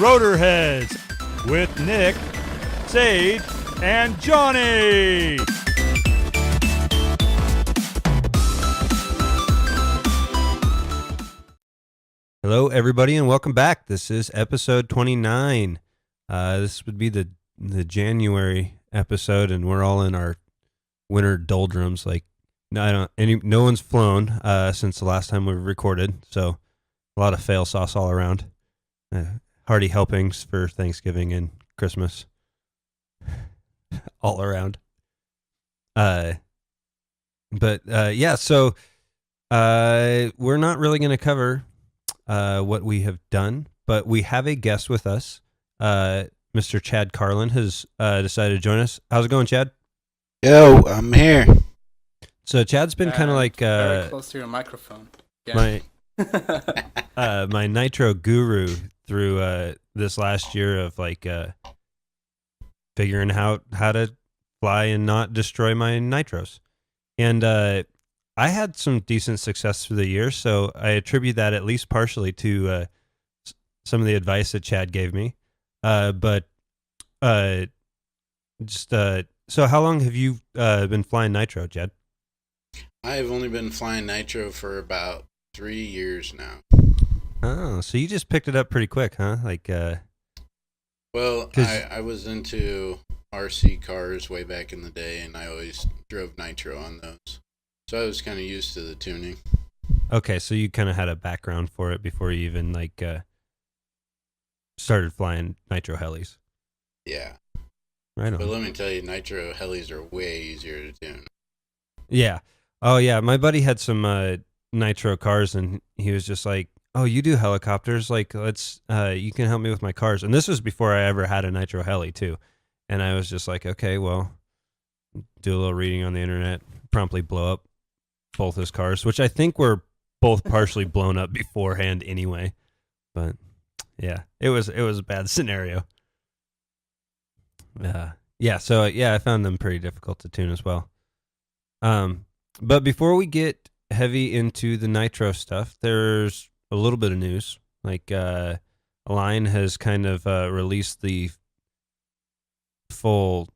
NITROOOOOOOOOO with Nick, Sage, and Johnny. Hello, everybody, and welcome back. This is episode 29. This would be the January episode, and we're all in our winter doldrums. Like, no one's flown since the last time we recorded, so a lot of fail sauce all around. Hearty helpings for Thanksgiving and Christmas all around. So we're not really going to cover what we have done, but we have a guest with us. Mr. Chad Carlin has decided to join us. How's it going, Chad? Yo, I'm here. So Chad's been kind of like very close to your microphone. Yeah. My nitro guru through this last year of like figuring out how to fly and not destroy my nitros. And I had some decent success through the year, so I attribute that at least partially to some of the advice that Chad gave me. So how long have you been flying nitro, Chad? I've only been flying nitro for about 3 years now. Oh, so you just picked it up pretty quick, huh? Like, well, I was into RC cars way back in the day, and I always drove nitro on those. So I was kind of used to the tuning. Okay, so you kind of had a background for it before you even like started flying nitro helis. Yeah. Right on. But let me tell you, nitro helis are way easier to tune. Yeah. Oh, yeah. My buddy had some nitro cars, and he was just like, "Oh, you do helicopters? Like, let's you can help me with my cars." And this was before I ever had a nitro heli too. And I was just like, "Okay, well, do a little reading on the internet." Promptly blow up both his cars, which I think were both partially blown up beforehand anyway. But yeah, it was a bad scenario. I found them pretty difficult to tune as well. But before we get heavy into the nitro stuff, there's a little bit of news. Like Align has kind of released the full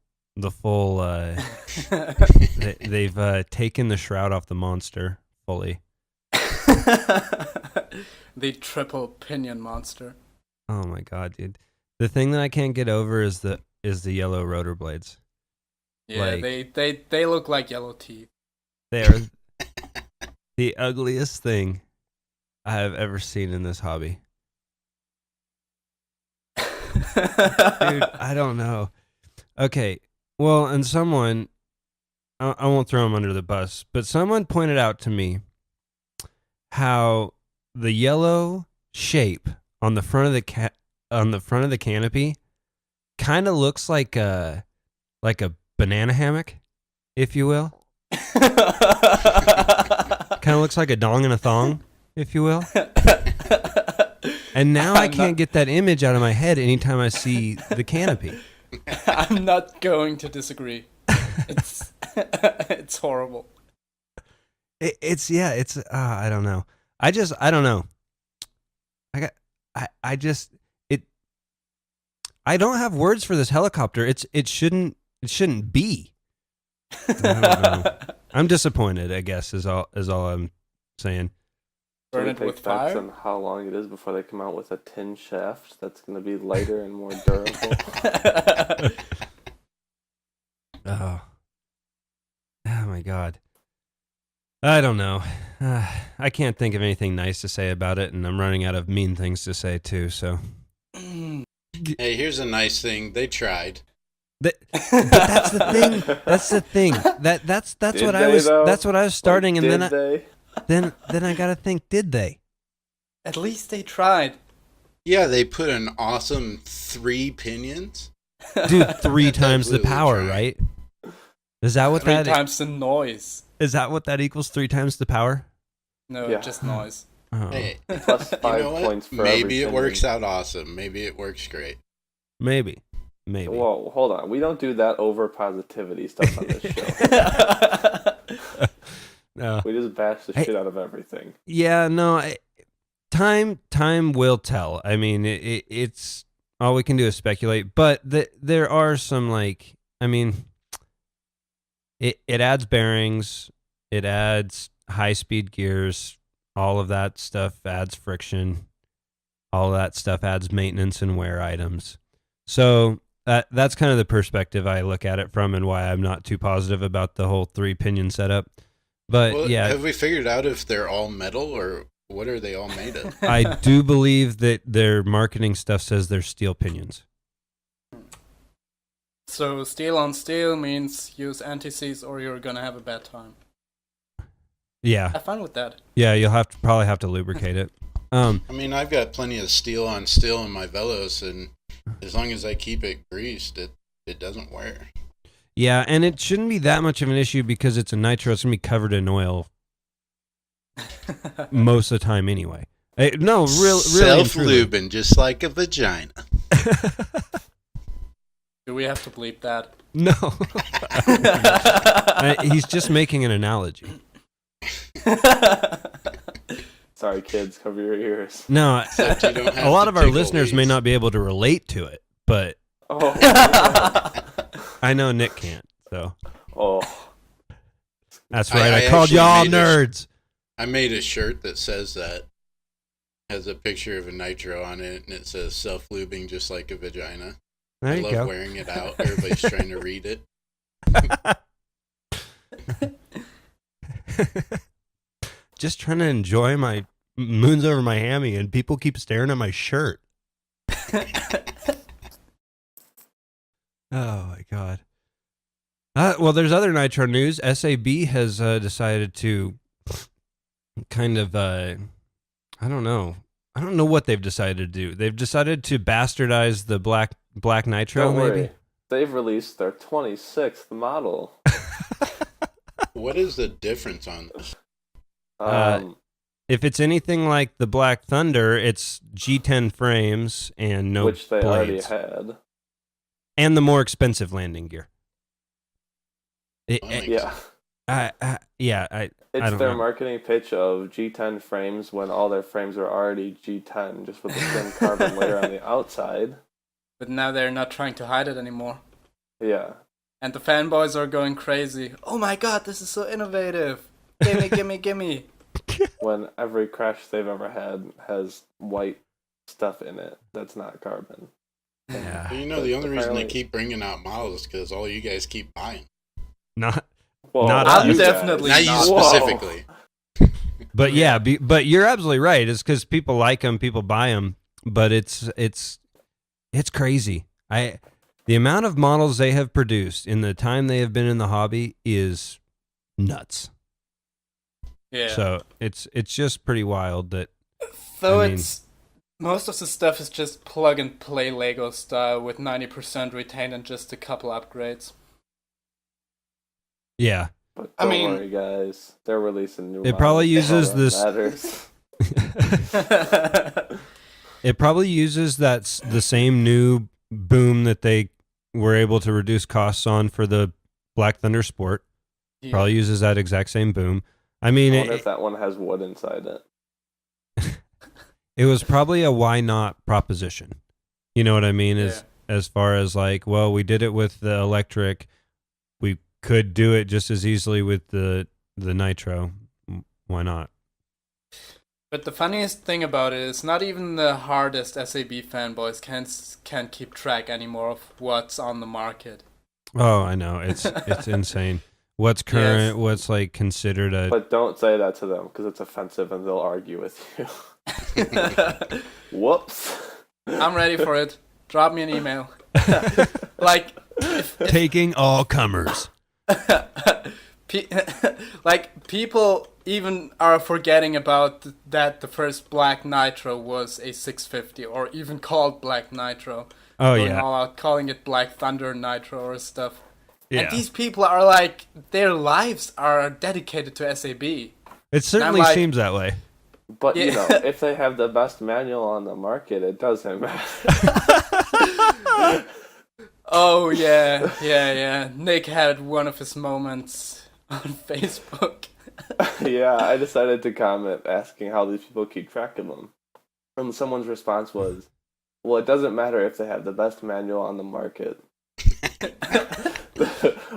they've taken the shroud off the monster fully. The triple pinion monster. Oh my god, dude. The thing that I can't get over is the yellow rotor blades. Yeah, like, they look like yellow teeth. They're the ugliest thing I have ever seen in this hobby. Dude, I don't know. Okay, well, and someone, I won't throw him under the bus, but someone pointed out to me how the yellow shape on the front of the canopy kind of looks like a banana hammock, if you will. Kind of looks like a dong and a thong, if you will. And now I can't get that image out of my head anytime I see the canopy. I'm not going to disagree. It's horrible. I don't know. I don't know. I don't have words for this helicopter. It shouldn't be. I don't know. I'm disappointed, I guess, is all I'm saying. Burn it with fire? On how long it is before they come out with a tin shaft that's going to be lighter and more durable. Oh my god. I don't know. I can't think of anything nice to say about it, and I'm running out of mean things to say too. So, hey, here's a nice thing. They tried. But that's the thing. That's the thing. That's what I was. Though? That's what I was starting, like, and then I gotta think. Did they? At least they tried. Yeah, they put an awesome 3 pinions. Dude, 3 times the power, right? Is that what 3 times the noise. Is that what that equals? 3 times the power? No, yeah. Just noise. Oh. Hey, plus 5 points for maybe it works out awesome. Maybe it works great. Maybe. Whoa, hold on. We don't do that over positivity stuff on this show. No. We just bash the shit out of everything. Yeah, no. Time will tell. I mean, it's all we can do is speculate. But there are some like, I mean, it adds bearings, it adds high speed gears, all of that stuff adds friction, all of that stuff adds maintenance and wear items. So that's kind of the perspective I look at it from, and why I'm not too positive about the whole 3-pinion setup. But yeah, have we figured out if they're all metal or what are they all made of? I do believe that their marketing stuff says they're steel pinions. So steel on steel means use anti-seize or you're gonna have a bad time. Yeah. Have fun with that. Yeah, you'll probably have to lubricate it. I mean, I've got plenty of steel on steel in my Velos, and as long as I keep it greased, it doesn't wear. Yeah, and it shouldn't be that much of an issue because it's a nitro. It's going to be covered in oil most of the time anyway. No, really. Self-lubing, just like a vagina. Do we have to bleep that? No. He's just making an analogy. Sorry, kids, cover your ears. No, a lot of our listeners may not be able to relate to it, but I know Nick can't, so. Oh. That's right, I called y'all nerds. I made a shirt that says that. Has a picture of a nitro on it, and it says self-lubing just like a vagina. There you go. I love wearing it out. Everybody's trying to read it. Just trying to enjoy my moons over my hammy, and people keep staring at my shirt. Oh my god. Well, there's other nitro news. SAB has decided to kind of I don't know what they've decided to do. They've decided to bastardize the black nitro. Don't maybe worry. They've released their 26th model. What is the difference on this? If it's anything like the Black Thunder, it's G10 frames and no which they blades. already had, and the more expensive landing gear. Yeah. It's their marketing pitch of G10 frames when all their frames are already G10, just with a thin carbon layer on the outside. But now they're not trying to hide it anymore. Yeah. And the fanboys are going crazy. Oh my god, this is so innovative. Gimme. When every crash they've ever had has white stuff in it that's not carbon. Yeah. Well, the only reason they keep bringing out models is because all you guys keep buying. Not I'm definitely not you specifically. But yeah, but you're absolutely right. It's because people like them, people buy them. But it's crazy. The amount of models they have produced in the time they have been in the hobby is nuts. Yeah. So it's just pretty wild that. So it's most of the stuff is just plug and play Lego style with 90% retained and just a couple upgrades. Yeah. But don't worry, guys. They're releasing new models. It probably uses this. It probably uses the same new boom that they were able to reduce costs on for the Black Thunder Sport. Yeah. Probably uses that exact same boom. I mean, I wonder if that one has wood inside it. It was probably a why not proposition. You know what I mean? As far as like, well, we did it with the electric. We could do it just as easily with the nitro. Why not? But the funniest thing about it is not even the hardest SAB fanboys can't keep track anymore of what's on the market. Oh, I know. It's insane. What's current, what's like considered a... But don't say that to them because it's offensive and they'll argue with you. Whoops. I'm ready for it. Drop me an email. Like... Taking all comers. Like, people even are forgetting about that the first Black Nitro was a 650 or even called Black Nitro. Oh, Going all out, calling it Black Thunder Nitro or stuff. Yeah. And these people are like, their lives are dedicated to SAB. It certainly seems that way. But, if they have the best manual on the market, it doesn't matter. Oh, yeah. Nick had one of his moments on Facebook. Yeah, I decided to comment asking how these people keep track of them. And someone's response was, Well, it doesn't matter if they have the best manual on the market.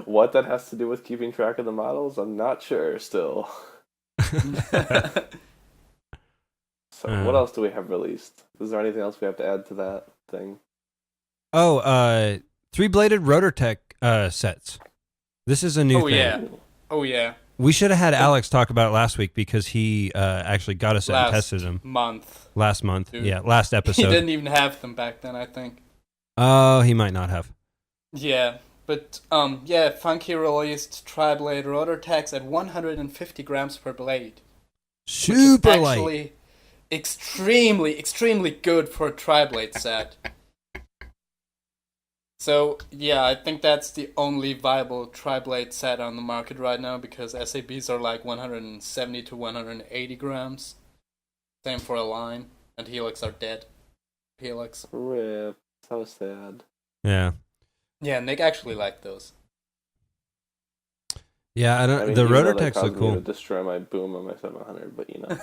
What that has to do with keeping track of the models, I'm not sure still. So what else do we have released? Is there anything else we have to add to that thing? Oh, 3-bladed RotorTech sets. This is a new thing. Yeah. Oh, yeah. We should have had Alex talk about it last week because he actually got us and tested them. Last month. Dude. Yeah, last episode. He didn't even have them back then, I think. Oh, he might not have. Yeah, but yeah, Funky released tri-blade RotorTechs at 150 grams per blade. Super which is light. Actually, extremely good for a tri-blade set. So, yeah, I think that's the only viable tri-blade set on the market right now because SABs are like 170 to 180 grams. Same for a line, and Helix are dead. Helix. Rip. So sad. Yeah. Yeah, Nick actually liked those. Yeah, I don't. The RotorTechs look cool. To destroy my boom on my 700, but you know.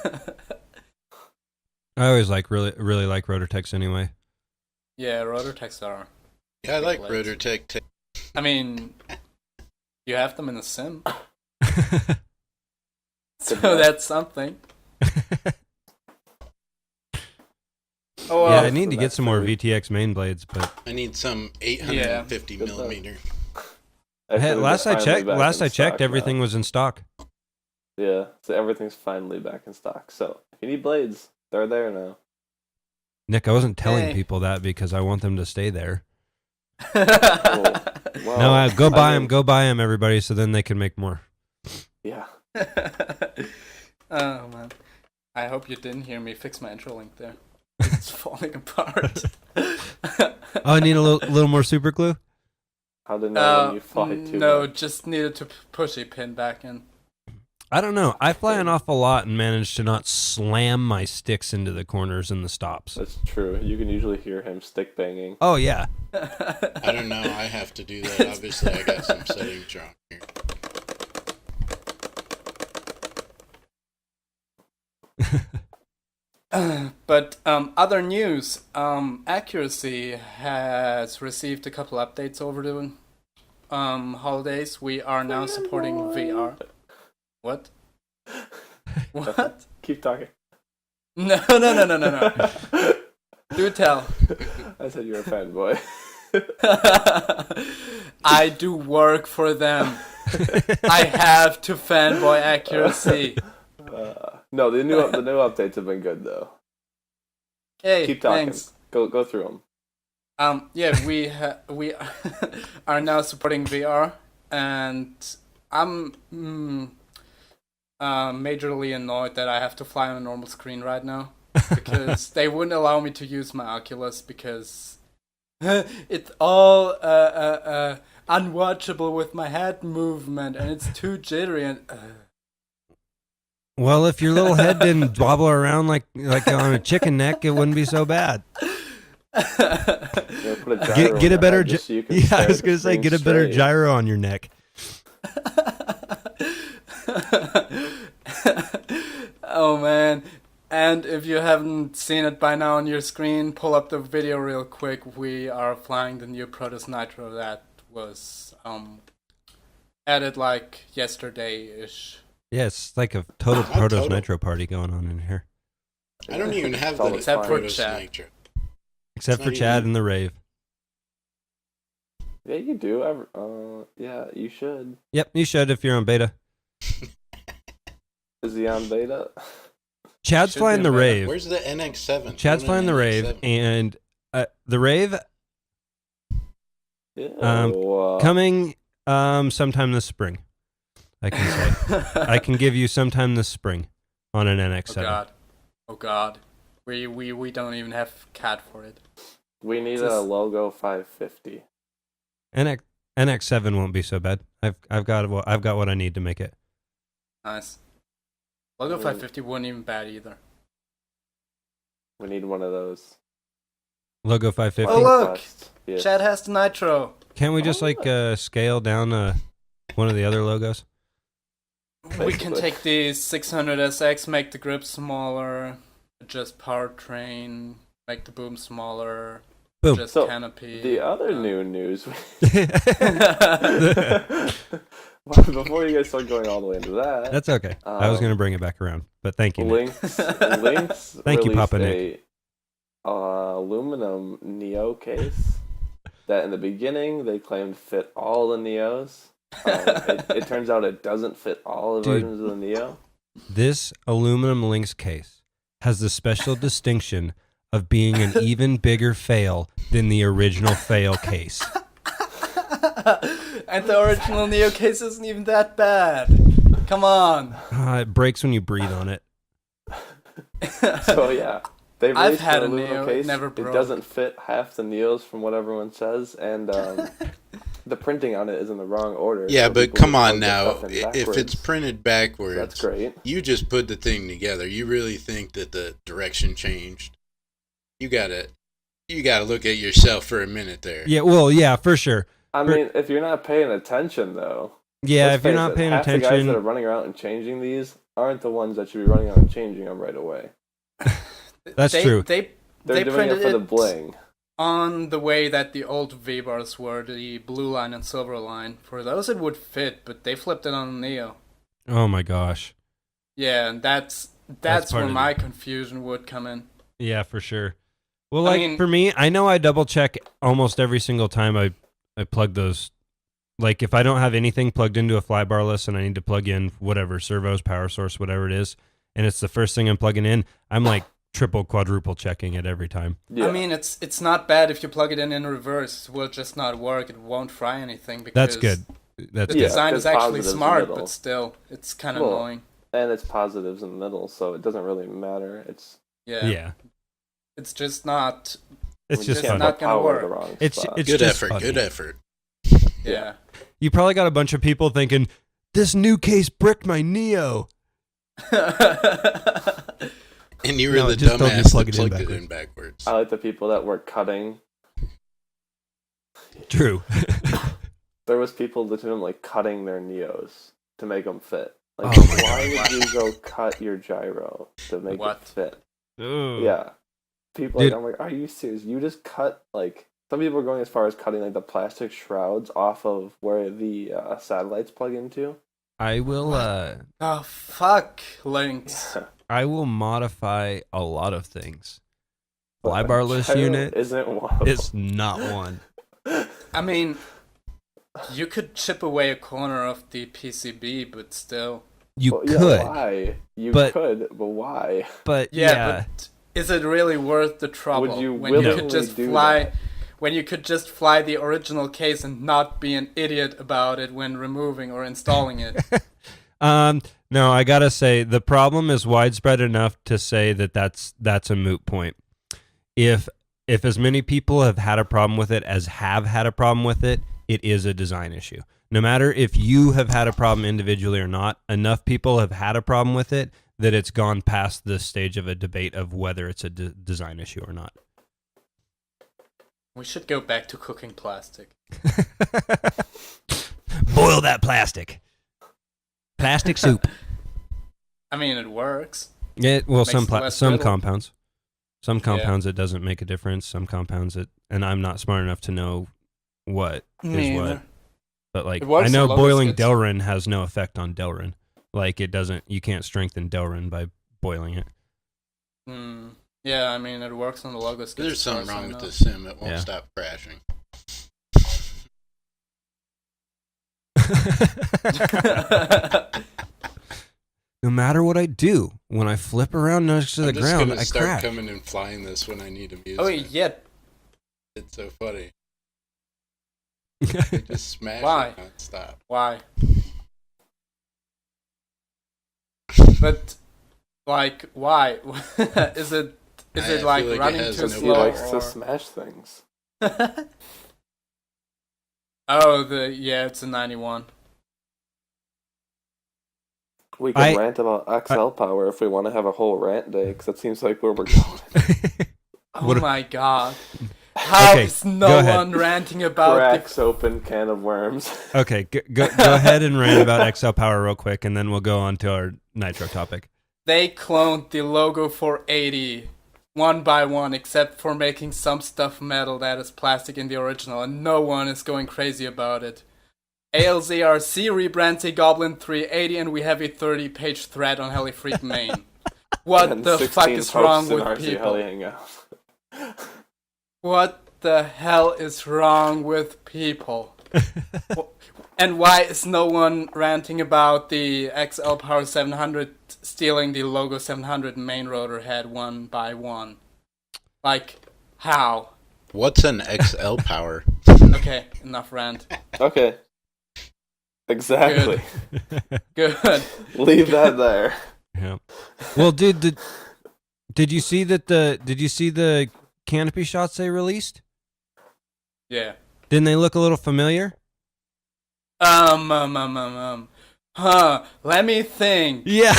I always really like RotorTechs anyway. Yeah, RotorTechs are. Yeah, I like RotorTech. I mean, you have them in a sim, so that's something. Oh, well, yeah, I need to get some more VTX main blades, but I need some 850 millimeter. Hey, last I checked, everything was in stock. Yeah, so everything's finally back in stock. So if you need blades, they're there now. Nick, I wasn't telling people that because I want them to stay there. Well, no, go buy them, everybody, so then they can make more. Yeah. Oh man, I hope you didn't hear me fix my intro link there. It's falling apart. Oh, I need a little more super glue? How did when you fly too No, much? just needed to push a pin back in. I don't know. I fly an awful lot and manage to not slam my sticks into the corners and the stops. That's true. You can usually hear him stick banging. Oh, yeah. I don't know. I have to do that. Obviously, I got some settings wrong here. But other news, Accuracy has received a couple updates over the holidays. We are now supporting VR. What? What? Keep talking. No. Do tell. I said you're a fanboy. I do work for them. I have to fanboy Accuracy. No, the new updates have been good though. Hey, keep talking. Thanks. Go through them. Yeah, we are now supporting VR, and I'm majorly annoyed that I have to fly on a normal screen right now because they wouldn't allow me to use my Oculus because it's all unwatchable with my head movement and it's too jittery and. Well, if your little head didn't wobble around like on a chicken neck, it wouldn't be so bad. Get a better. I was gonna say get a better gyro on your neck. Oh man! And if you haven't seen it by now on your screen, pull up the video real quick. We are flying the new Protoss Nitro that was added like yesterday-ish. Yeah, it's like a total Protoss Nitro party going on in here. I don't even have the except for Protoss Chad. Nitro. Except for Chad and the Rave. Yeah, you do. Yeah, you should. Yep, you should if you're on beta. Is he on beta? Chad's flying the Rave. Where's the NX7? Chad's flying the Rave, and the Rave coming sometime this spring. I can say. I can give you sometime this spring on an NX7. Oh God. We don't even have CAD for it. We need a logo 550. NX7 won't be so bad. I've got what I need to make it. Nice. Logo 550 wasn't even bad either. We need one of those. Logo 550. Oh look, yes. Chad has the Nitro. Can't we just scale down one of the other logos? We can take the 600SX, make the grip smaller, adjust powertrain, make the boom smaller, Boom. just So, canopy. The other new news. Before you guys start going all the way into that, That's okay. I was going to bring it back around, but thank you, Nick. Lynx Thank you, released Papa Nick. Aluminum Neo case that in the beginning they claimed fit all the Neos. It turns out it doesn't fit all the versions of the Neo. This aluminum Lynx case has the special distinction of being an even bigger fail than the original fail case. And the original Neo case isn't even that bad. Come on. It breaks when you breathe on it. So yeah, they I've released had an a aluminum Neo, case. never It broke. doesn't fit half the Neos from what everyone says, and the printing on it is in the wrong order. Yeah, so but people come just on plug the now. stuff in If it's backwards. printed backwards, That's great. You just put the thing together. You really think that the direction changed? You gotta look at yourself for a minute there. Yeah, well, yeah, for sure. I mean, if you're not paying attention, though. Yeah, let's if you're face not it, paying half the guys that are attention, running around and changing these aren't the ones that should be running out and changing them right away. that's true. They're They doing printed it for the bling. on the way that the old V-bars were, the blue line and silver line. For those it would fit, but they flipped it on the Neo. Oh my gosh. Yeah, and that's part where of my confusion would come in. Yeah, for sure. Well, I like mean- for me, I know I double check almost every single time I plug those. Like if I don't have anything plugged into a flybarless and I need to plug in whatever, servos, power source, whatever it is, and it's the first thing I'm plugging in, I'm like triple, quadruple checking it every time. Yeah. I mean, it's not bad if you plug it in reverse. It will just not work. It won't fry anything because That's good. That's the Yeah, good. design is there's actually positives in the smart, middle. but still, it's kind of Well, annoying. and it's positives in the middle, so it doesn't really matter. It's Yeah. It's just not. It's we just it's fun. not gonna power work. the wrong It's spot. it's Good just effort. funny. Good effort. Yeah. You probably got a bunch of people thinking, this new case bricked my Neo. And you were No, the just don't dumbass plug that it in plugged it in backwards. I like the people that were cutting. True. There was people legitimately cutting their Neos to make them fit. Like, Oh my why would you go cut your gyro to make What? it fit? Ugh. Yeah. People, Dude. I'm like, are you serious? You just cut, like, some people are going as far as cutting, like, the plastic shrouds off of where the satellites plug into. I will Oh fuck, Lynx. I will modify a lot of things. But a Flybarless gyro unit isn't one of is not one. I mean, you could chip away a corner of the PCB, but still. You Well, yeah, could, why? You but- could, but why? but Yeah, yeah. but is it really worth the trouble Would you when you willingly could just do fly? that? When you could just fly the original case and not be an idiot about it when removing or installing it. No, I gotta say the problem is widespread enough to say that that's a moot point. If as many people have had a problem with it as have had a problem with it, it is a design issue. No matter if you have had a problem individually or not, enough people have had a problem with it that it's gone past the stage of a debate of whether it's a design issue or not. We should go back to cooking plastic. Boil that plastic. Plastic soup. I mean, it works. Yeah, well, Makes some it less some brittle. compounds, some compounds it doesn't make a difference. Some compounds it, and I'm not smart enough to know what Me is what. either. But like, It works I in know logo boiling skits. Delrin has no effect on Delrin. Like it doesn't. You can't strengthen Delrin by boiling it. Yeah, I mean, it works on the logo skits. There's as far something as I wrong with know. the sim. It won't Yeah. stop crashing. No matter what I do, when I flip around next to the I'm just ground, gonna I start crash. coming and flying this when I need amusement. Oh, yeah. It's so funny. They just smash Why? it non-stop. Why? But, like, why? Is it I feel like like it running has too no He slow? likes or... to smash things. Oh, it's a 91. We can rant about XL power if we want to have a whole rant day, because that seems like where we're going. Oh What- my god. How Okay, is go no ahead. one ranting about Cracks open can of worms. Okay, go ahead and rant about XL Power real quick, and then we'll go on to our Nitro topic. They cloned the logo for 80 one by one, except for making some stuff metal that is plastic in the original, and no one is going crazy about it. ALZRC rebrands a Goblin 380, and we have a 30-page thread on Heli Freak main. What the fuck is wrong with people? What the hell is wrong with people? And why is no one ranting about the XL Power 700 stealing the Logo 700 main rotor head one by one? Like, how? What's an XL Power? Okay, enough rant. Okay. Exactly. Good. Leave that there. Yeah. Well, dude, did you see that did you see the canopy shots they released? Yeah. Didn't they look a little familiar? Let me think. Yeah.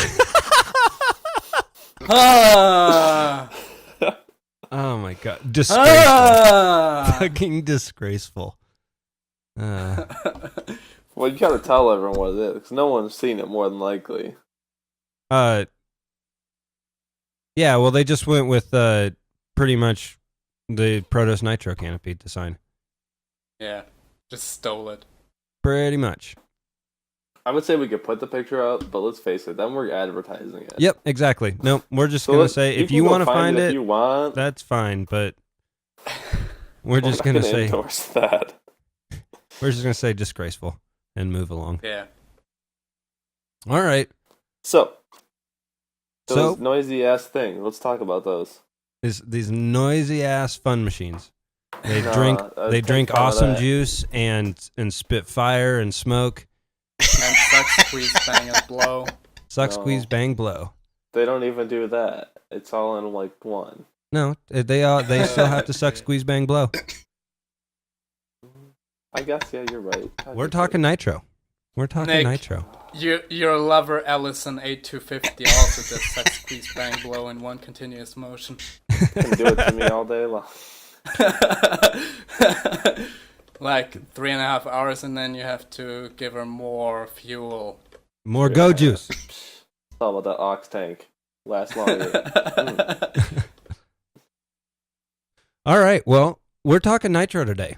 Oh my god. Disgraceful. Fucking disgraceful. Well, you gotta tell everyone what it is, because no one's seen it more than likely. Yeah, well, they just went with pretty much the Protos Nitro canopy design. Yeah, just stole it. Pretty much. I would say we could put the picture up, but let's face it, then we're advertising it. Yep, exactly. No, we're just going to say, if you want to find it, if you want, that's fine, but we're just going to say... endorse that. We're just going to say disgraceful and move along. Yeah. All right. So those noisy-ass things, let's talk about those. These noisy-ass fun machines. They drink awesome juice and spit fire and smoke. And suck, squeeze, bang, and blow. Suck, squeeze, bang, blow. They don't even do that. It's all in like one. No, they still have to suck, squeeze, bang, blow. I guess, yeah, you're right. We're talking nitro. We're talking Nick, nitro. Your lover Ellison 8250 also does suck, squeeze, bang, blow in one continuous motion. You can do it to me all day long. Like 3.5 hours, and then you have to give her more fuel. More go juice. It's all about that ox tank. Last longer. All right. Well, we're talking nitro today.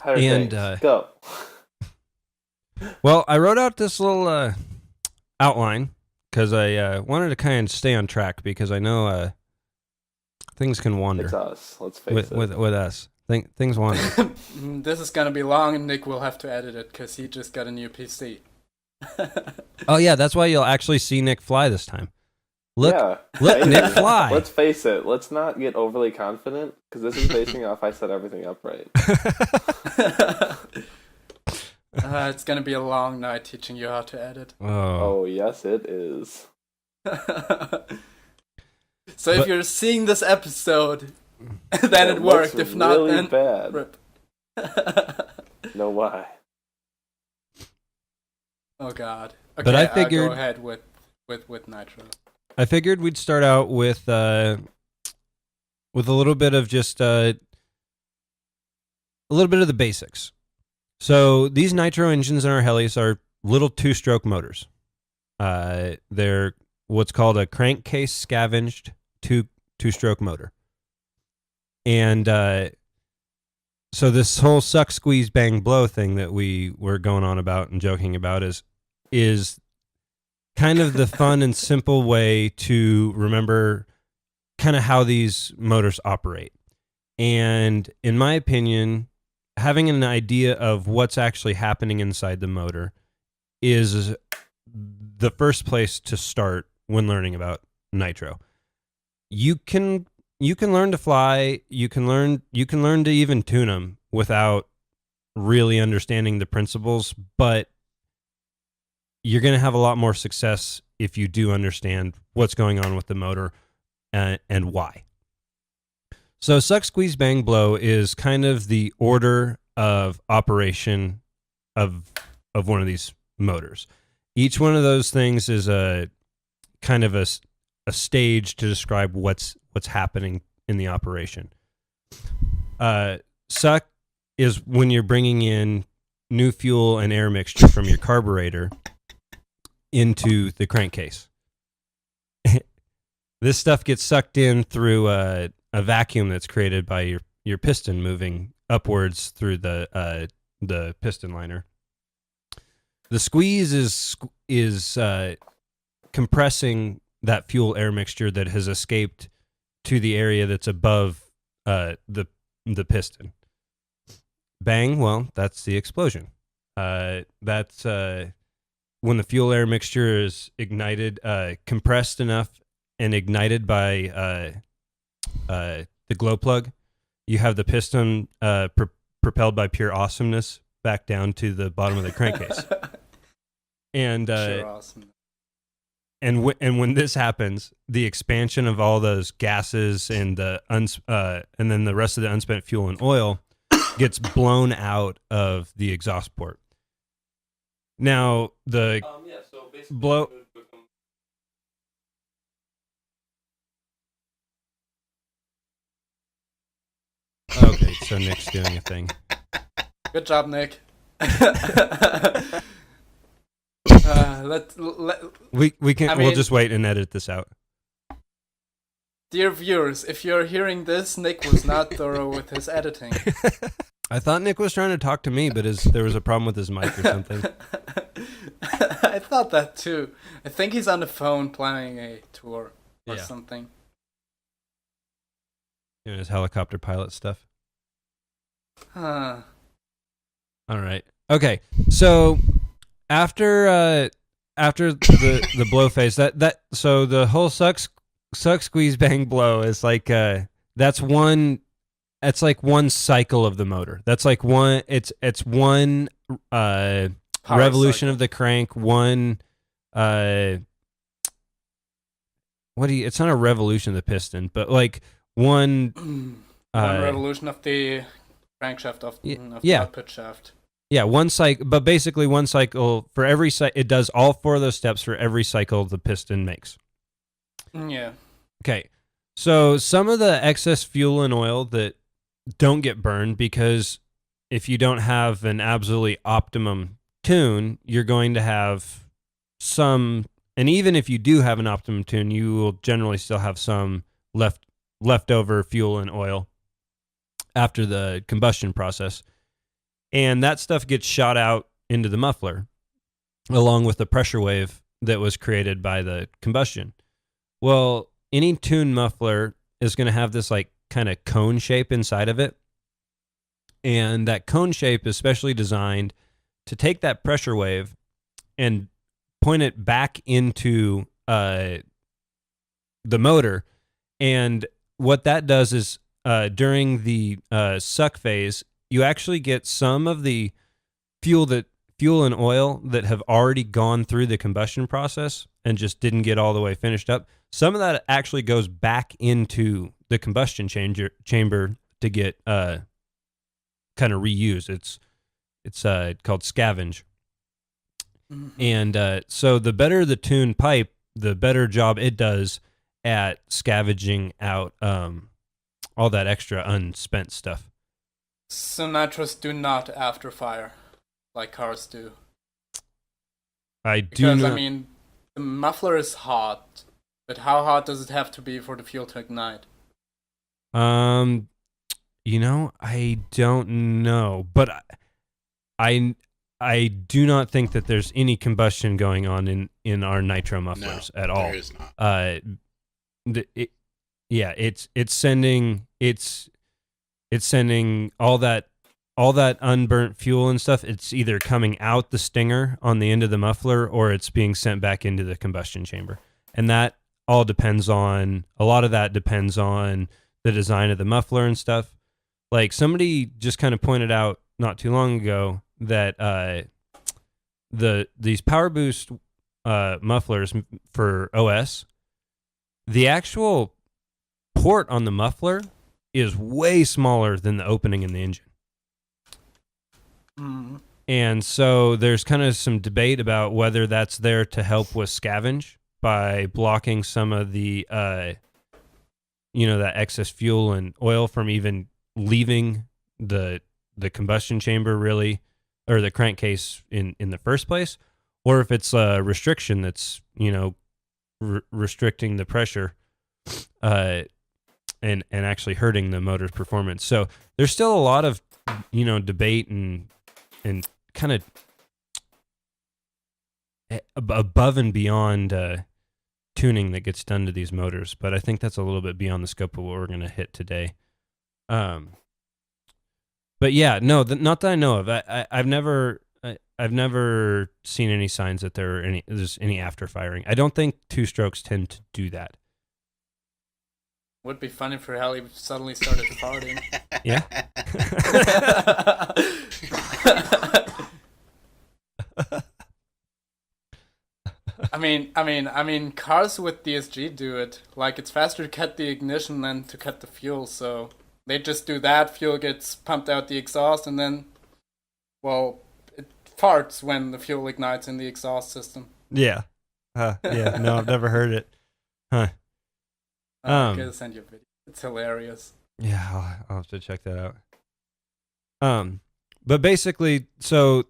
And go. Well, I wrote out this little outline because I wanted to kind of stay on track, because I know things can wander. It's us. Let's face it. With us. Things wander. This is gonna be long, and Nick will have to edit it because he just got a new PC. Oh yeah, that's why you'll actually see Nick fly this time. Look, hey, Nick fly. Let's face it. Let's not get overly confident, because this is basing off I set everything up right. It's gonna be a long night teaching you how to edit. Oh yes, it is. So if you're seeing this episode, then it worked. If not, really then bad. Rip. No why? Oh god. Okay, but I figured go ahead with nitro. I figured we'd start out with a little bit of just a little bit of the basics. So these nitro engines in our helis are little two-stroke motors. They're what's called a crankcase scavenged two-stroke motor. And so this whole suck, squeeze, bang, blow thing that we were going on about and joking about is kind of the fun and simple way to remember kind of how these motors operate. And in my opinion, having an idea of what's actually happening inside the motor is the first place to start when learning about nitro. You can learn to fly, you can learn to even tune them without really understanding the principles, but you're going to have a lot more success if you do understand what's going on with the motor and why. So suck, squeeze, bang, blow is kind of the order of operation of one of these motors. Each one of those things is a kind of a stage to describe what's happening in the operation. Suck is when you're bringing in new fuel and air mixture from your carburetor into the crankcase. This stuff gets sucked in through a vacuum that's created by your piston moving upwards through the piston liner. The squeeze is compressing that fuel air mixture that has escaped to the area that's above the piston. Bang! Well, that's the explosion. That's when the fuel air mixture is ignited, compressed enough, and ignited by the glow plug. You have the piston propelled by pure awesomeness back down to the bottom of the crankcase. And Pure awesome. And when this happens, the expansion of all those gases and and then the rest of the unspent fuel and oil gets blown out of the exhaust port. Now the so basically blow. Okay, so Nick's doing a thing. Good job, Nick. We'll just wait and edit this out. Dear viewers, if you're hearing this, Nick was not thorough with his editing. I thought Nick was trying to talk to me, but there was a problem with his mic or something. I thought that too. I think he's on the phone planning a tour or something. Doing his helicopter pilot stuff. Huh. All right. Okay. So after the blow phase, so the whole suck squeeze bang blow is like that's one. It's like one cycle of the motor. That's like one. It's one revolution cycle of the crank. One. It's not a revolution of the piston, but like one. One revolution of the crankshaft of the output shaft. Yeah, one cycle, but basically one cycle for every cycle. It does all four of those steps for every cycle the piston makes. Yeah. Okay, so some of the excess fuel and oil that don't get burned, because if you don't have an absolutely optimum tune, you're going to have some, and even if you do have an optimum tune, you will generally still have some leftover fuel and oil after the combustion process. And that stuff gets shot out into the muffler along with the pressure wave that was created by the combustion. Well, any tuned muffler is going to have this like kind of cone shape inside of it. And that cone shape is specially designed to take that pressure wave and point it back into the motor. And what that does is during the suck phase, you actually get some of the fuel and oil that have already gone through the combustion process and just didn't get all the way finished up. Some of that actually goes back into the combustion chamber to get kind of reused. It's called scavenge. Mm-hmm. And so the better the tuned pipe, the better job it does at scavenging out all that extra unspent stuff. So nitros do not after fire like cars do. Because I mean, the muffler is hot, but how hot does it have to be for the fuel to ignite? I don't know, but I do not think that there's any combustion going on in our nitro mufflers at all. There is not. It's sending all that unburnt fuel and stuff. It's either coming out the stinger on the end of the muffler or it's being sent back into the combustion chamber. And that all depends on, a lot of that depends on the design of the muffler and stuff. Like somebody just kind of pointed out not too long ago that these Power Boost mufflers for OS, the actual port on the muffler is way smaller than the opening in the engine. Mm. And so there's kind of some debate about whether that's there to help with scavenge by blocking some of the, that excess fuel and oil from even leaving the combustion chamber really, or the crankcase in the first place, or if it's a restriction that's, restricting the pressure and actually hurting the motor's performance. So there's still a lot of debate and kind of above and beyond tuning that gets done to these motors, but I think that's a little bit beyond the scope of what we're going to hit today. But yeah, no, not that I know of. I've never seen any signs that there's any after firing. I don't think two strokes tend to do that. Would be funny for Heli suddenly started farting. Yeah. I mean, cars with DSG do it. Like, it's faster to cut the ignition than to cut the fuel, so they just do that. Fuel gets pumped out the exhaust, and then, well, it farts when the fuel ignites in the exhaust system. Yeah. Yeah. No, I've never heard it. Huh. I'm gonna send you a video. It's hilarious. Yeah, I'll have to check that out. But basically, so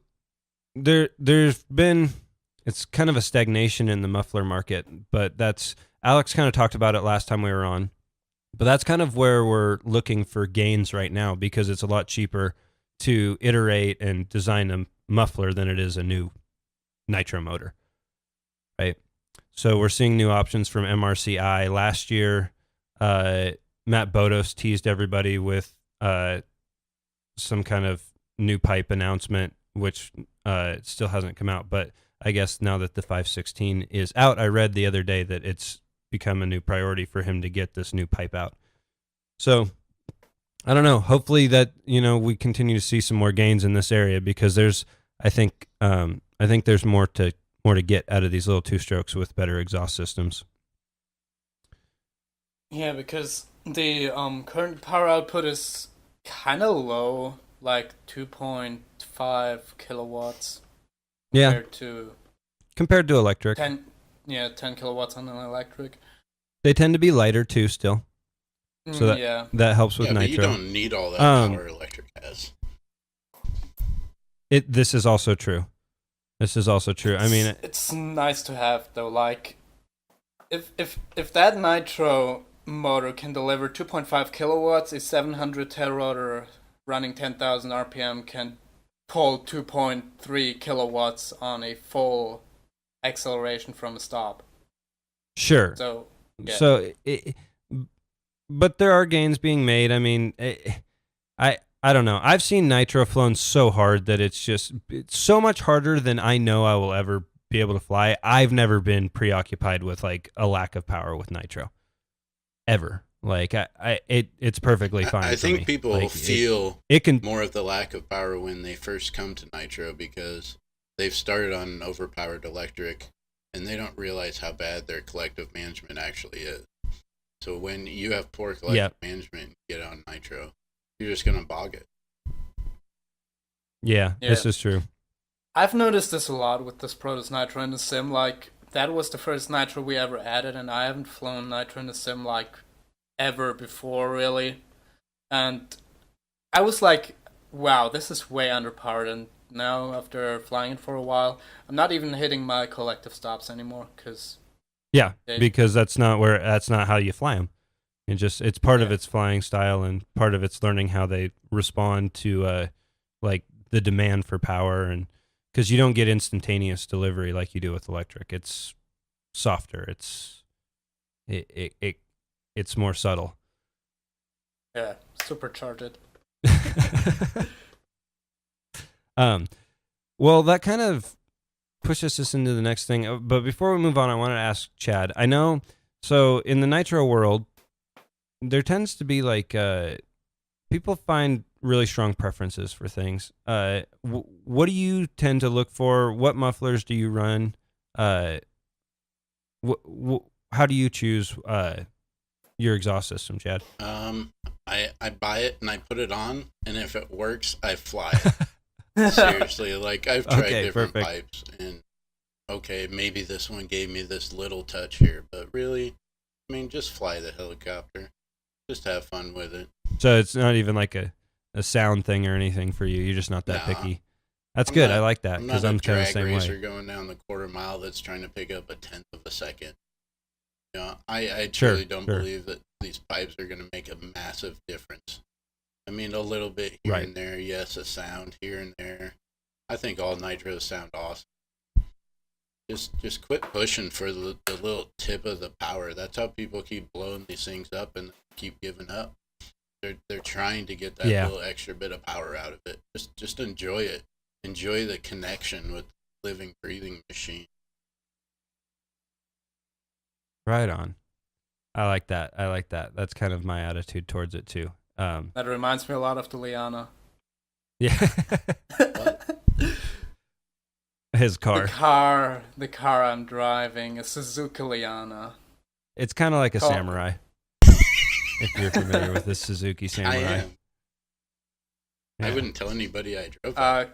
there's been, it's kind of a stagnation in the muffler market, but that's, Alex kind of talked about it last time we were on, but that's kind of where we're looking for gains right now, because it's a lot cheaper to iterate and design a muffler than it is a new nitro motor, right? So we're seeing new options from MRCI. Last year, Matt Bodos teased everybody with some kind of new pipe announcement, which still hasn't come out. But I guess now that the 516 is out, I read the other day that it's become a new priority for him to get this new pipe out. So I don't know. Hopefully that, we continue to see some more gains in this area, because I think there's more to get out of these little two strokes with better exhaust systems. Yeah, because the current power output is kind of low, like 2.5 kilowatts. Yeah. Compared to electric. 10 kilowatts on an electric. They tend to be lighter too still. So that helps with nitro. But you don't need all that power electric has. This is also true. I mean, it's nice to have though. Like, if that nitro motor can deliver 2.5 kilowatts, a 700 tail rotor running 10,000 RPM can pull 2.3 kilowatts on a full acceleration from a stop. Sure. So, but there are gains being made. I mean, I don't know. I've seen nitro flown so hard that it's so much harder than I know I will ever be able to fly. I've never been preoccupied with like a lack of power with nitro, ever. Like it's perfectly fine. I think me. people like, feel it can more of the lack of power when they first come to nitro, because they've started on an overpowered electric and they don't realize how bad their collective management actually is. So when you have poor collective management, you get on nitro, you're just gonna bog it. Yeah, this is true. I've noticed this a lot with this Protoss Nitro in the sim. Like, that was the first nitro we ever added, and I haven't flown nitro in the sim like ever before, really. And I was like, wow, this is way underpowered. And now, after flying it for a while, I'm not even hitting my collective stops anymore, because because that's not how you fly them. It's part of its flying style, and part of its learning how they respond to like the demand for power, and because you don't get instantaneous delivery like you do with electric. It's softer. It's more subtle. Yeah, supercharged. Well, that kind of pushes us into the next thing. But before we move on, I want to ask Chad. I know, so in the nitro world, there tends to be like people find really strong preferences for things. What do you tend to look for? What mufflers do you run? How do you choose your exhaust system, Chad? I buy it and I put it on, and if it works, I fly it. Seriously, like I've tried different pipes, and maybe this one gave me this little touch here, but really, I mean, just fly the helicopter. Just have fun with it. So it's not even like a sound thing or anything for you. You're just not that picky. That's good. I like that, because I'm kind of the same way. Racer going down the quarter mile that's trying to pick up a tenth of a second. I truly don't believe that these pipes are going to make a massive difference. I mean, a little bit here and there, yes, a sound here and there. I think all nitros sound awesome. Just quit pushing for the little tip of the power. That's how people keep blowing these things up and keep giving up. They're trying to get that little extra bit of power out of it. Just enjoy it. Enjoy the connection with the living, breathing machine. Right on. I like that. That's kind of my attitude towards it too. That reminds me a lot of the Liana. Yeah. His car. The car I'm driving, a Suzuki Liana. It's kind of like a Samurai. If you're familiar with the Suzuki Samurai. I am. Yeah. I wouldn't tell anybody I drove it.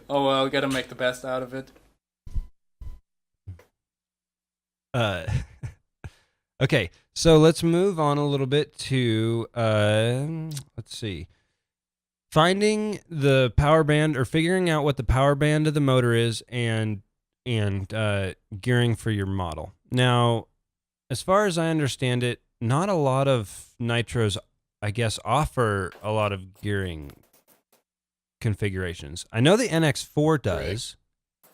Oh well, gotta make the best out of it. Okay, so let's move on a little bit to let's see. Finding the power band, or figuring out what the power band of the motor is, and gearing for your model. Now, as far as I understand it, not a lot of nitros, I guess, offer a lot of gearing configurations. I know the NX4 does. Right.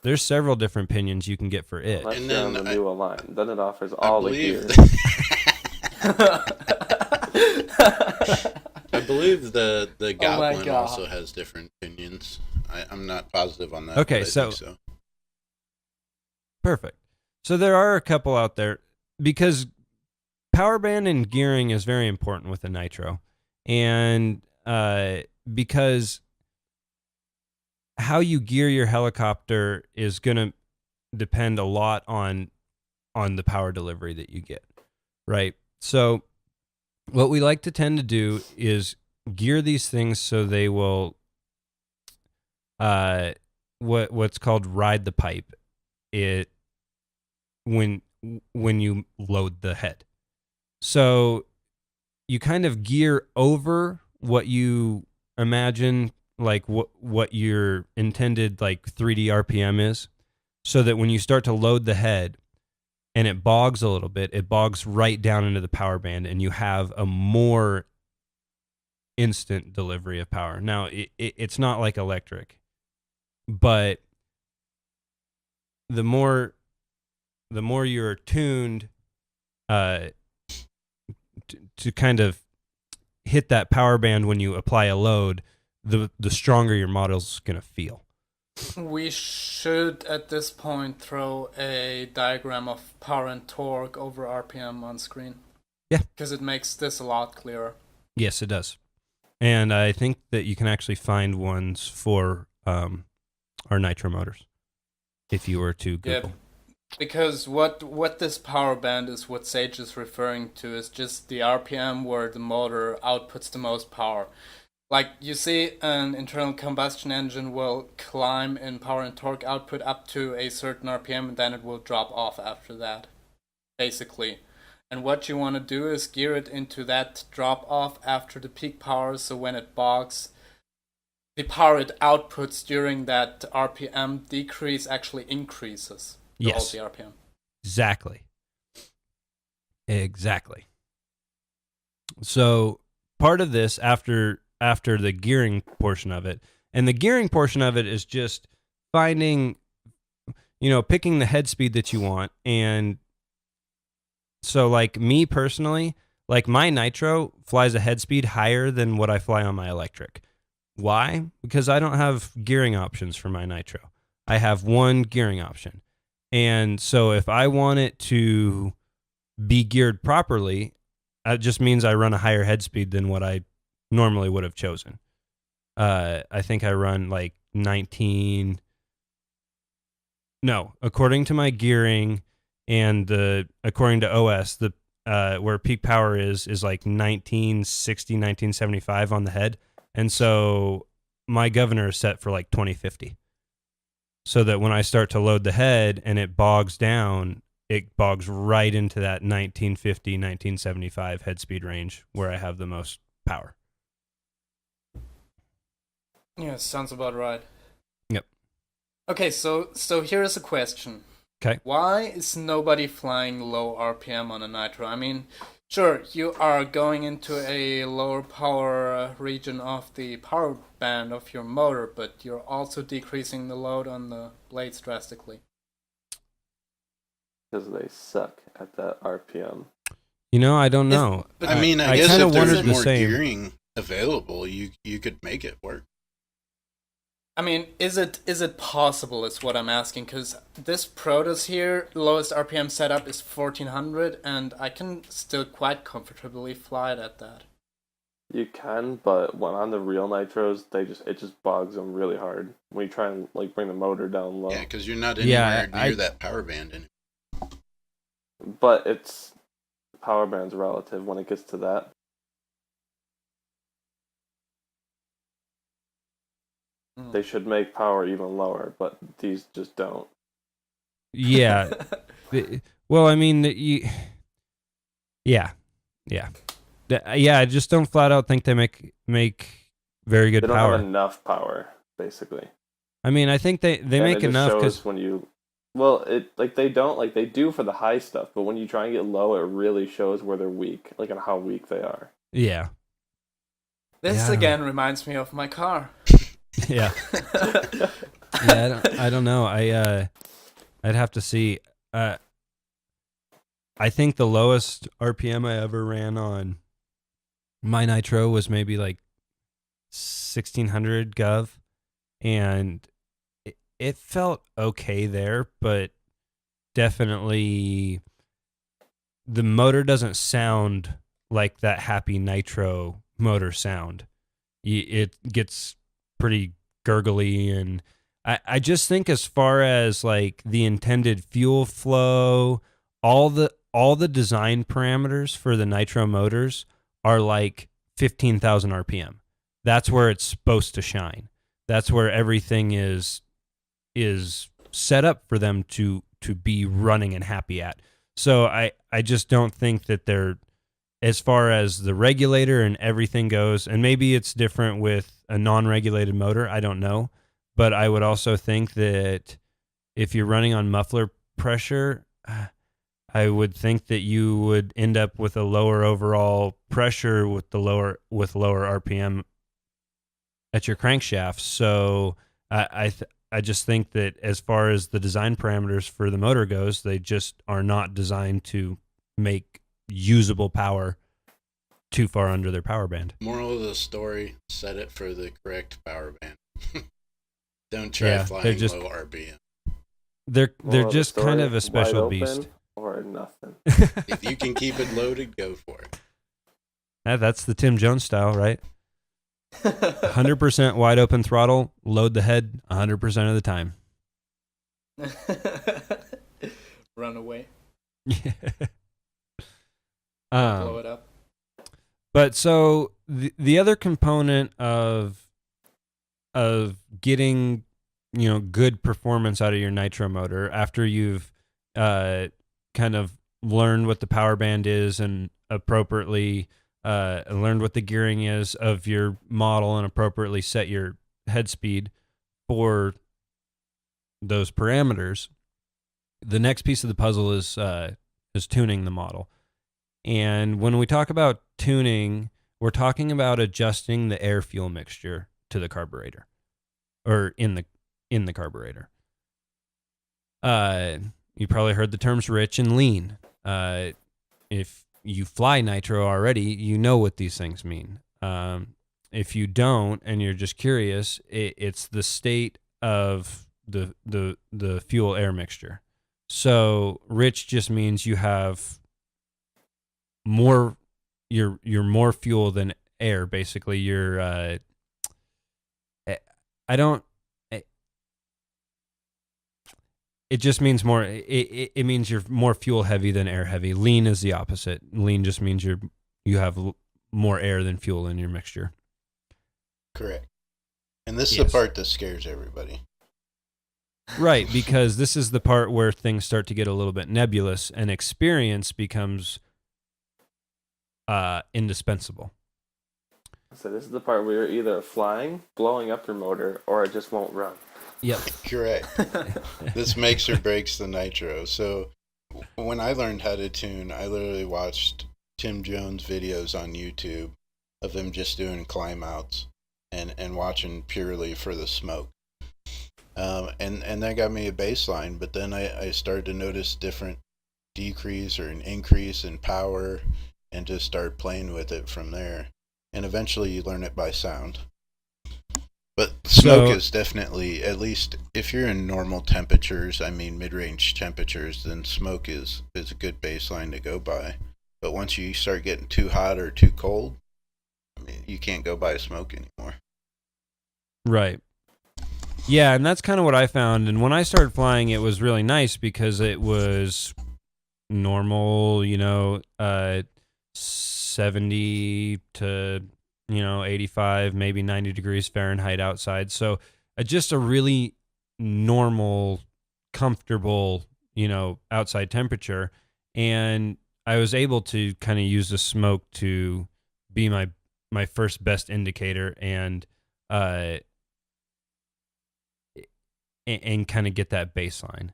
There's several different pinions you can get for it. Unless you're on the newer line, then it offers all the gear. I believe the Goblin also has different pinions. I'm not positive on that. Okay, but I think so. Perfect. So there are a couple out there, because power band and gearing is very important with the nitro, and because how you gear your helicopter is going to depend a lot on the power delivery that you get, right? So what we like to tend to do is gear these things so they will what's called ride the pipe it when you load the head. So you kind of gear over what you imagine, like what your intended like 3D RPM is, so that when you start to load the head and it bogs a little bit, it bogs right down into the power band, and you have a more instant delivery of power. Now, it's not like electric, but the more you're tuned to kind of hit that power band when you apply a load, the stronger your model's going to feel. We should, at this point, throw a diagram of power and torque over RPM on screen. Yeah. Because it makes this a lot clearer. Yes, it does. And I think that you can actually find ones for our nitro motors if you were to Google. Yeah, because what this power band is, what Sage is referring to, is just the RPM where the motor outputs the most power. Like, you see, an internal combustion engine will climb in power and torque output up to a certain RPM, and then it will drop off after that, basically. And what you want to do is gear it into that drop off after the peak power, so when it bogs, the power it outputs during that RPM decrease actually increases. Yes. The RPM. Exactly. So part of this, after the gearing portion of it, and the gearing portion of it is just finding, picking the head speed that you want. And so like me personally, like my nitro flies a head speed higher than what I fly on my electric. Why? Because I don't have gearing options for my nitro. I have one gearing option. And so if I want it to be geared properly, that just means I run a higher head speed than what I normally would have chosen. I think I run like 19. No, according to my gearing and according to OS, the where peak power is like 1960, 1975 on the head. And so my governor is set for like 2050. So that when I start to load the head and it bogs down, it bogs right into that 1950, 1975 head speed range where I have the most power. Yeah, sounds about right. Yep. Okay, so here's a question. Okay. Why is nobody flying low RPM on a nitro? I mean, sure, you are going into a lower power region of the power band of your motor, but you're also decreasing the load on the blades drastically. Because they suck at that RPM. You know, I don't know. I mean, I guess kinda if there's wondered the more same. gearing available, you could make it work. I mean, is it possible is what I'm asking, because this Protoss here, lowest RPM setup is 1400, and I can still quite comfortably fly it at that. You can, but when on the real nitros, it just bogs them really hard when you try and like bring the motor down low. Yeah, because you're not anywhere near that power band anymore. But it's power band's relative when it gets to that. They should make power even lower, but these just don't. Yeah. Well, I mean, yeah. I just don't flat out think they make very good They don't power. have enough power, basically. I mean, I think they make enough because when you, well, they do for the high stuff, but when you try and get low, it really shows where they're weak, like on how weak they are. Yeah. This again reminds me of my car. Yeah. Yeah, I don't know. I'd have to see. I think the lowest RPM I ever ran on my nitro was maybe like 1600 gov, and it felt okay there, but definitely the motor doesn't sound like that happy nitro motor sound. It gets pretty gurgly, and I just think as far as like the intended fuel flow, all the design parameters for the nitro motors are like 15,000 RPM. That's where it's supposed to shine. That's where everything is set up for them to be running and happy at. So I just don't think that they're, as far as the regulator and everything goes, and maybe it's different with a non-regulated motor, I don't know. But I would also think that if you're running on muffler pressure, I would think that you would end up with a lower overall pressure with lower RPM at your crankshaft. So I just think that as far as the design parameters for the motor goes, they just are not designed to make usable power too far under their power band. Moral of the story, set it for the correct power band. Don't try flying low RPM. They're just kind of a special beast. Or nothing. If you can keep it loaded, go for it. That's the Tim Jones style, right? 100% wide open throttle, load the head 100% of the time. Run away. Yeah. Blow it up. But so the other component of getting, good performance out of your nitro motor after you've kind of learned what the power band is and appropriately learned what the gearing is of your model and appropriately set your head speed for those parameters, the next piece of the puzzle is tuning the model. And when we talk about tuning, we're talking about adjusting the air fuel mixture to the carburetor, or in the carburetor. You probably heard the terms rich and lean. If you fly nitro already, you know what these things mean. If you don't, and you're just curious, it's the state of the fuel air mixture. So rich just means you have more, you're more fuel than air. Basically, you're it just means more. It means you're more fuel heavy than air heavy. Lean is the opposite. Lean just means you have more air than fuel in your mixture. Correct. And this is the part that scares everybody. Right, because this is the part where things start to get a little bit nebulous and experience becomes indispensable. So this is the part where you're either flying, blowing up your motor, or it just won't run. Yep. Correct. This makes or breaks the nitro. So when I learned how to tune, I literally watched Tim Jones videos on YouTube of him just doing climb outs and watching purely for the smoke. And that got me a baseline, but then I started to notice different decrease or an increase in power and just start playing with it from there. And eventually you learn it by sound. But smoke is definitely, at least if you're in normal temperatures, I mean mid-range temperatures, then smoke is a good baseline to go by. But once you start getting too hot or too cold, I mean, you can't go by smoke anymore. Right. Yeah, and that's kind of what I found. And when I started flying, it was really nice because it was normal, 70 to 85, maybe 90 degrees Fahrenheit outside. So just a really normal, comfortable, outside temperature. And I was able to kind of use the smoke to be my first best indicator and kind of get that baseline.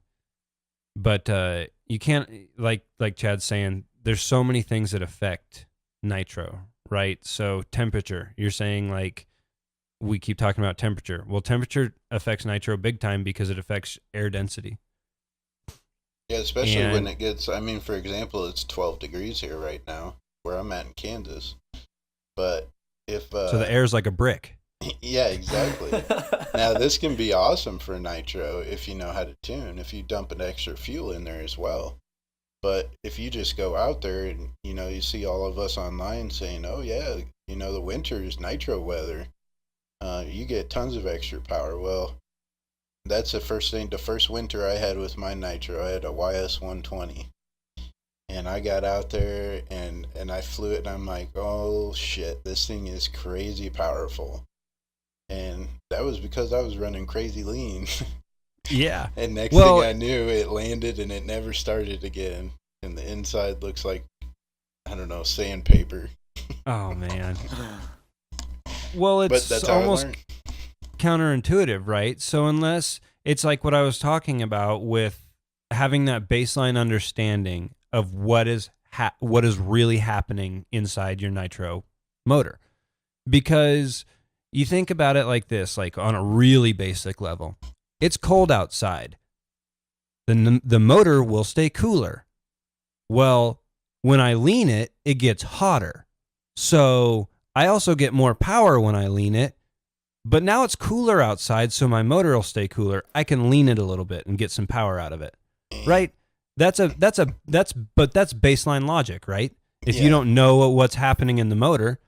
But you can't, like Chad's saying, there's so many things that affect nitro, right? So temperature, you're saying like we keep talking about temperature. Well, temperature affects nitro big time because it affects air density. Yeah, especially when it gets, I mean, for example, it's 12 degrees here right now where I'm at in Kansas. But if... so the air's like a brick. Yeah, exactly. Now, this can be awesome for nitro if you know how to tune, if you dump an extra fuel in there as well. But if you just go out there and, you see all of us online saying, oh, yeah, the winter is nitro weather. You get tons of extra power. Well, that's the first thing. The first winter I had with my nitro, I had a YS-120. And I got out there and I flew it and I'm like, oh, shit, this thing is crazy powerful. And that was because I was running crazy lean. Yeah. And next thing I knew, it landed and it never started again. And the inside looks like, I don't know, sandpaper. Oh, man. Well, it's almost counterintuitive, right? So unless it's like what I was talking about with having that baseline understanding of what is really happening inside your nitro motor. Because you think about it like this, like on a really basic level. It's cold outside. The motor will stay cooler. Well, when I lean it, it gets hotter. So I also get more power when I lean it. But now it's cooler outside, so my motor will stay cooler. I can lean it a little bit and get some power out of it. Right? That's baseline logic, right? If you don't know what's happening in the motor,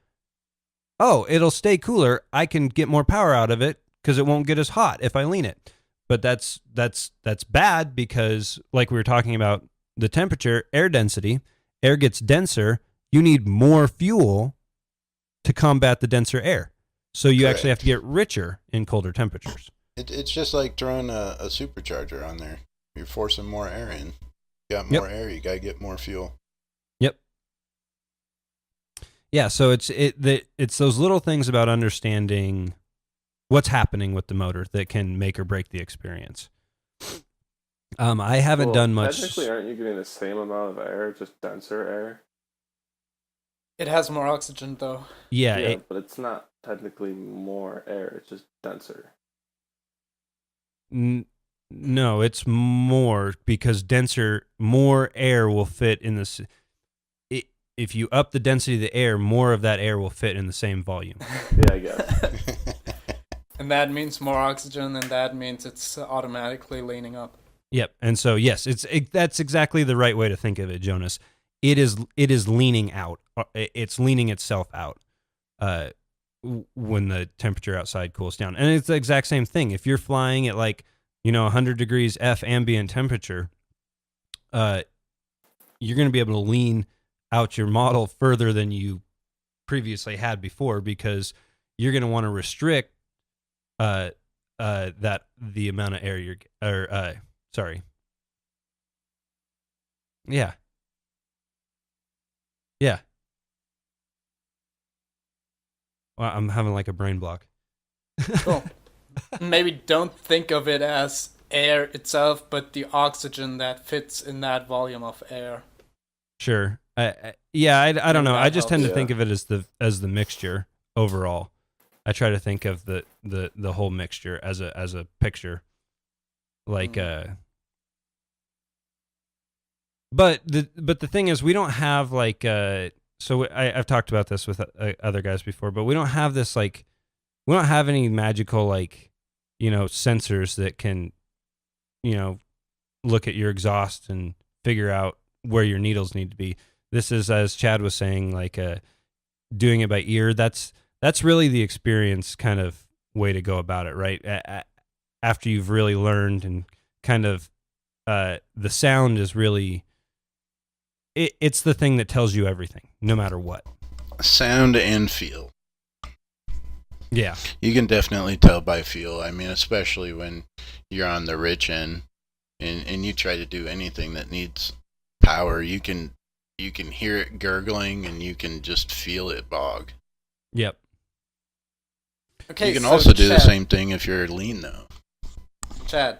it'll stay cooler. I can get more power out of it because it won't get as hot if I lean it. But that's bad because, like we were talking about, the temperature, air density, air gets denser. You need more fuel to combat the denser air. So you actually have to get richer in colder temperatures. It's just like throwing a supercharger on there. You're forcing more air in. You got more air, you got to get more fuel. Yep. Yeah, so it's those little things about understanding what's happening with the motor that can make or break the experience. I haven't done much. Technically, aren't you getting the same amount of air, just denser air? It has more oxygen, though. Yeah, but it's not technically more air. It's just denser. No, it's more because more air will fit in the. If you up the density of the air, more of that air will fit in the same volume. Yeah, I guess. And that means more oxygen, and that means it's automatically leaning up. Yep, and so yes, that's exactly the right way to think of it, Jonas. It is leaning out. It's leaning itself out when the temperature outside cools down, and it's the exact same thing. If you're flying at 100 degrees F ambient temperature, you're going to be able to lean out your model further than you previously had before because you're going to want to restrict the amount of air sorry. Yeah. Yeah. Well, I'm having like a brain block. Cool. maybe don't think of it as air itself, but the oxygen that fits in that volume of air. Sure. I don't know. I just tend to Yeah. think of it as the mixture overall. I try to think of the whole mixture as a picture. Like but the thing is, we don't have like so I've talked about this with other guys before, but we don't have this like, we don't have any magical like, sensors that can, look at your exhaust and figure out where your needles need to be. This is, as Chad was saying, like doing it by ear. That's really the experience kind of way to go about it, right? After you've really learned and kind of the sound is really, it's the thing that tells you everything, no matter what. Sound and feel. Yeah. You can definitely tell by feel. I mean, especially when you're on the rich end and you try to do anything that needs power, you can hear it gurgling and you can just feel it bog. Yep. Okay, you can so also do the Chad, same thing if you're lean, though. Chad,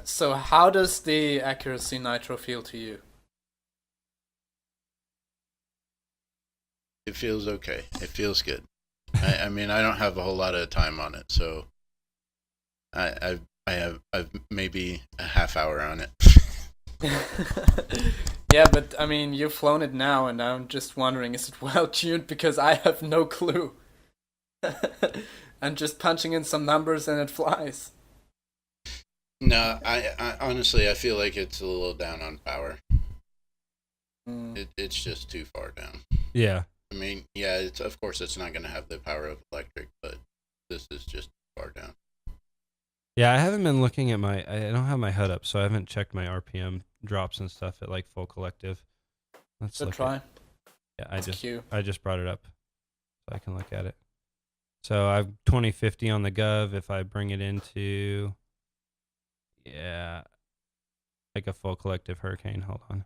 so how does the accuracy nitro feel to you? It feels okay. It feels good. I mean, I don't have a whole lot of time on it, so I've maybe a half hour on it. Yeah, but I mean, you've flown it now, and I'm just wondering, is it well tuned? Because I have no clue. I'm just punching in some numbers and it flies. No, I honestly, I feel like it's a little down on power. It's just too far down. Yeah. I mean, yeah, of course it's not going to have the power of electric, but this is just too far down. Yeah, I haven't been looking at I don't have my HUD up, so I haven't checked my RPM drops and stuff at like full collective. Let's Good try. Yeah, I just brought it up so I can look at it. So I've 2050 on the Gov. If I bring it into, like a full collective hurricane. Hold on.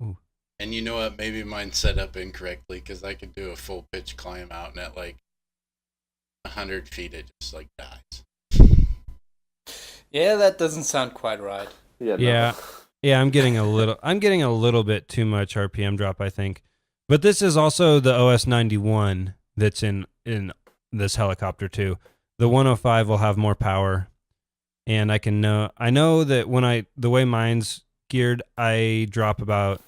Ooh. And you know what? Maybe mine's set up incorrectly because I could do a full pitch climb out and at like 100 feet it just like dies. Yeah, that doesn't sound quite right. Yeah. No. Yeah. I'm getting a little bit too much RPM drop, I think. But this is also the OS 91 that's in this helicopter too. The 105 will have more power, and I know that the way mine's geared, I drop about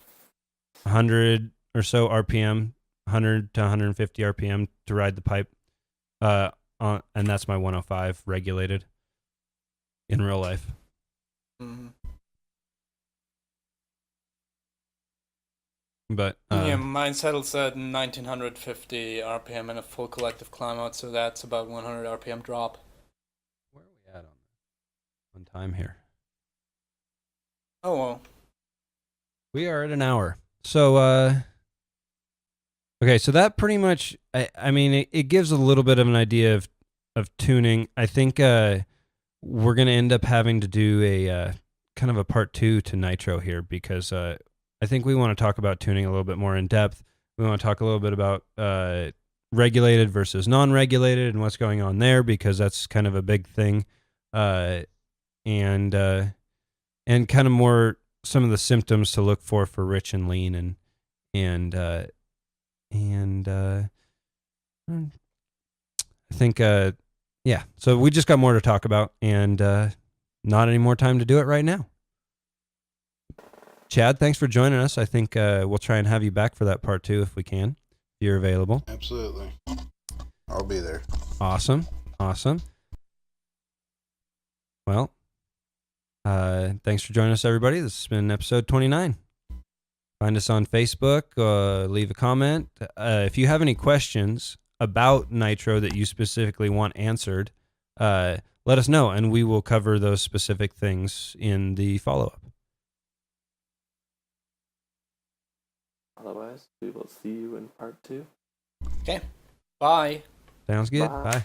100 or so RPM, 100 to 150 RPM to ride the pipe, and that's my 105 regulated in real life. Mm-hmm. But yeah, mine settles at 1950 RPM in a full collective climb out, so that's about 100 RPM drop. Where are we at on time here? Oh well. We are at an hour. So okay, so that pretty much, I mean, it gives a little bit of an idea of tuning. I think we're going to end up having to do a kind of a part 2 to Nitro here, because I think we want to talk about tuning a little bit more in depth. We want to talk a little bit about regulated versus non-regulated and what's going on there, because that's kind of a big thing, and kind of more some of the symptoms to look for rich and lean, and I think yeah. So we just got more to talk about, and not any more time to do it right now. Chad, thanks for joining us. I think we'll try and have you back for that part 2 if we can, if you're available. Absolutely. I'll be there. Awesome. Well, thanks for joining us, everybody. This has been episode 29. Find us on Facebook. Leave a comment. If you have any questions about Nitro that you specifically want answered, let us know, and we will cover those specific things in the follow-up. Otherwise, we will see you in part 2. Okay. Bye. Sounds good. Bye. Bye.